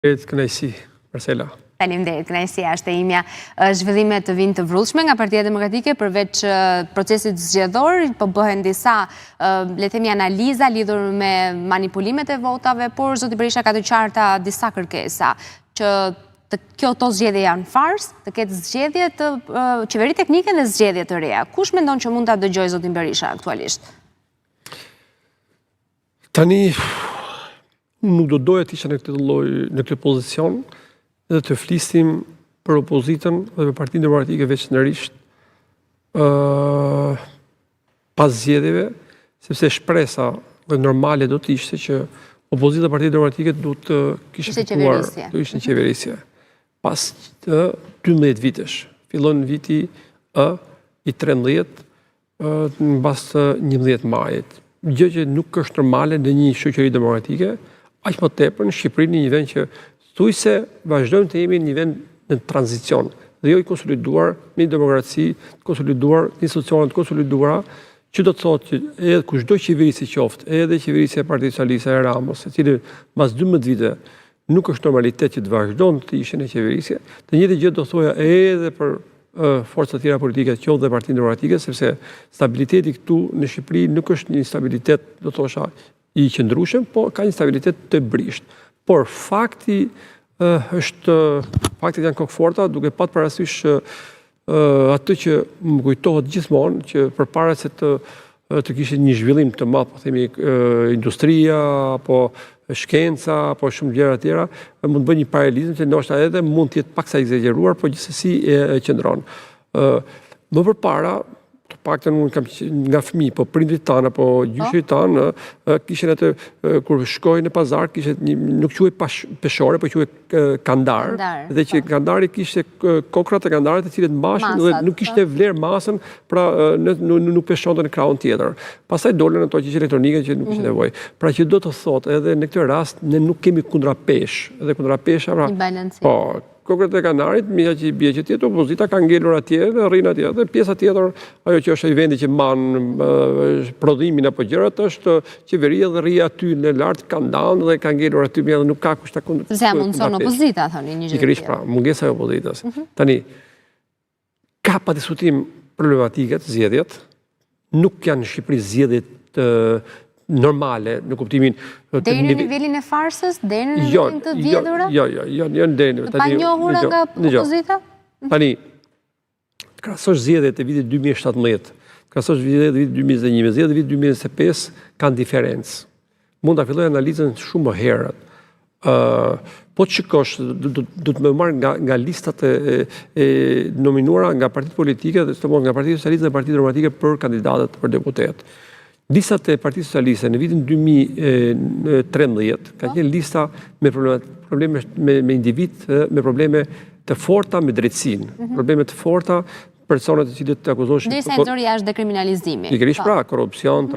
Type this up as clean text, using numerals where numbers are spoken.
Kënaqësi, Marcela. Faleminderit, kënaqësia është e imja. Zhvillime të vinë të vrullshme nga Partia Demokratike, përveç procesit zgjedhor, po bëhen disa, le të themi, analiza lidhur me manipulimet e votave, por zoti Berisha ka të qarta disa kërkesa që këto zgjedhje janë fars, të ketë zgjedhje të qeveri teknike dhe zgjedhje të reja. Kush mendon që mund ta dëgjojë zotin Berisha aktualisht? Tani nuk do doja të isha në këtë pozicion dhe të flisnim për opozitën dhe për Partinë Demokratike veçanërisht pas zgjedhjeve, sepse shpresa dhe normale do të ishte që opozita e Partisë Demokratike duhet të kishte fituar, do ishte në qeverisje. Pas të 12 vitesh, fillon viti i 13 mbas 11 majit. Gjë që nuk është normale në një shoqëri demokratike, aq më tepër në Shqipëri, në një vend që thujse vazhdojmë të jemi në një vend në tranzicion dhe jo i konsoliduar në demokraci, të konsoliduar në institucione të konsoliduara, që do të thotë që edhe kushdo qeverisje qoftë, edhe qeverisja e Partisë Socialiste e Ramos, e cili mbas 12 vite nuk është normalitet që të vazhdon të ishin në qeverisje, të njëjtën gjë do thoja edhe për forcat tjera politike të qoftë dhe Partinë Demokratike, sepse stabiliteti këtu në Shqipëri nuk është një stabilitet, do thosha, i qëndrueshëm, po ka një stabilitet të brisht. Por fakti faktet janë kokëforta, duke patë parasysh atë që më kujtohet gjithmonë që përpara se të kishte një zhvillim të madh, po themi industria, apo shkenca, apo shumë gjëra të tjera, mund të bëjë një paralelizëm që ndoshta edhe mund të jetë paksa egzageruar, por gjithsesi e qëndron. Më përpara, të paktën unë kam nga fëmijë, po prindrit tanë apo gjyqërit tanë kishin atë kur shkojnë në pazar, kishte nuk quhej peshore, po quhej kandar, dhe që kandari kishte kokrat e kandarit të cilët mbashin dhe nuk kishte vlerë masën, pra nuk peshonte në krahun tjetër. Pastaj dolën ato gjëra elektronike që nuk kishte nevojë. Pra që do të thotë edhe në këtë rast ne nuk kemi kundra pesh, edhe kundra pesha, pra. Po, kokrat e kanarit, mija që i bje që tjetë, opozita ka ngelur atje dhe rrinë atje, dhe pjesa tjetër, ajo që është i vendi që manë prodhimin apo gjërat, është qeveria dhe rria aty në lartë, ka ndanë dhe ka ngelur aty, dhe nuk ka kushta kundër. Se mundëson opozita, thoni, një gjë. Pra, mungesa e opozitas. Tani, ka pa diskutim problematike të zgjedhjet, nuk janë në Shqipëri zgjedhjet normale, në kuptimin... Deri në nivelin e farsës? Deri në nivelin të vjedhura? Jo, deri në... Të panjohura nga opozita? Tani, të krahasosh zgjedhjet e vitit 2017, të krahasosh zgjedhjet e vitit 2021, zgjedhjet e vitit 2025 kanë diferencë. Mund ta filloj analizën shumë më herët. Po të shikosh, do të më marrë nga listat e nominuara nga partitë politike, dhe nga Partia Socialiste dhe Partia Demokratike për kandidatët për deputet. Listat e Partisë Socialiste në vitin 2013 ka qenë lista me probleme me individ, me probleme të forta me drejtësinë, probleme të forta personat të cilët të akuzoshin... Ndërsa e nxori jashtë dekriminalizimi. Pikërisht pra, korrupsion,